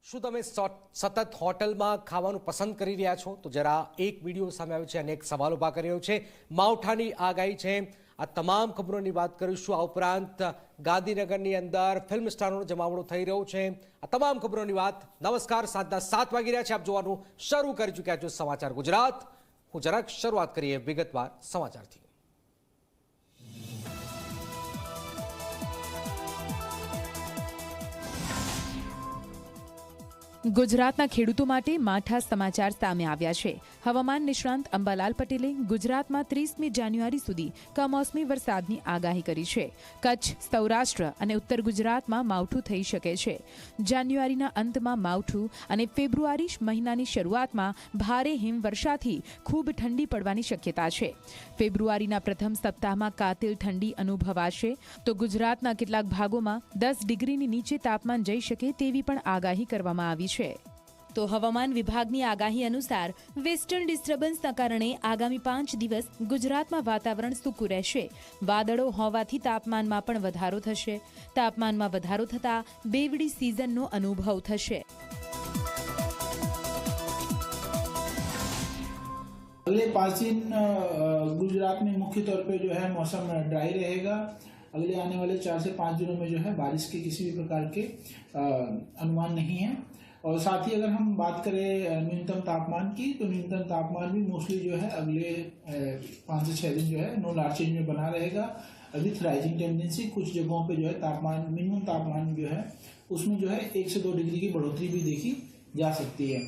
શું તમે સતત હોટલમાં ખાવાનું પસંદ કરી રહ્યા છો? તો જરા એક વિડીયો સામે આવ્યો છે અને એક સવાલ ઊભા કરી રહ્યો છે. માવઠાની આગાહી છે. આ તમામ ખબરોની વાત કરીશું. આ ઉપરાંત ગાંધીનગરની અંદર ફિલ્મ સ્ટારોનો જમાવડો થઈ રહ્યો છે. આ તમામ ખબરોની વાત. નમસ્કાર, સાંજના 7 વાગી રહ્યા છે. આપ જોવાનું શરૂ કરી ચૂક્યા છો સમાચાર ગુજરાત. હું જરાક શરૂઆત કરીએ વિગતવાર સમાચારથી. ગુજરાતના ખેડૂતો માટે માઠા સમાચાર સામે આવ્યા છે. હવામાન નિષ્ણાંત અંબાલાલ પટેલે ગુજરાતમાં 30મી જાન્યુઆરી સુધી કમોસમી વરસાદની આગાહી કરી છે. કચ્છ, સૌરાષ્ટ્ર અને ઉત્તર ગુજરાતમાં માવઠું થઈ શકે છે. જાન્યુઆરીના અંતમાં માવઠું અને ફેબ્રુઆરી મહિનાની શરૂઆતમાં ભારે હિમવર્ષાથી ખૂબ ઠંડી પડવાની શક્યતા છે. ફેબ્રુઆરીના પ્રથમ સપ્તાહમાં કાતિલ ઠંડી અનુભવાશે તો ગુજરાતના કેટલાક ભાગોમાં 10 ડિગ્રીની નીચે તાપમાન જઈ શકે તેવી પણ આગાહી કરવામાં આવી છે. તો હવામાન વિભાગની આગાહી અનુસાર વેસ્ટર્ન ડિસ્ટર્બન્સના કારણે આગામી 5 દિવસ ગુજરાતમાં વાતાવરણ સૂકું રહેશે. વાદળો હોવાથી તાપમાનમાં પણ વધારો થશે. તાપમાનમાં વધારો થતાં બેવડી સિઝનનો અનુભવ થશે. अगले 5 दिन गुजरात में मुख्य तौर पे जो है मौसम ड्राई रहेगा. अगले आने वाले 4 से 5 दिनों में जो है बारिश के किसी भी प्रकार के अनुमान नहीं है. और साथ ही अगर हम बात करें न्यूनतम तापमान की, तो न्यूनतम तापमान भी मोस्टली जो है अगले 5 से 6 दिन जो है नो लार्ज चेंज में बना रहेगा. With rising tendency. कुछ जगहों पे जो है तापमान, मिनिमम तापमान जो है उसमें जो है 1 से 2 डिग्री की बढ़ोतरी भी देखी जा सकती है.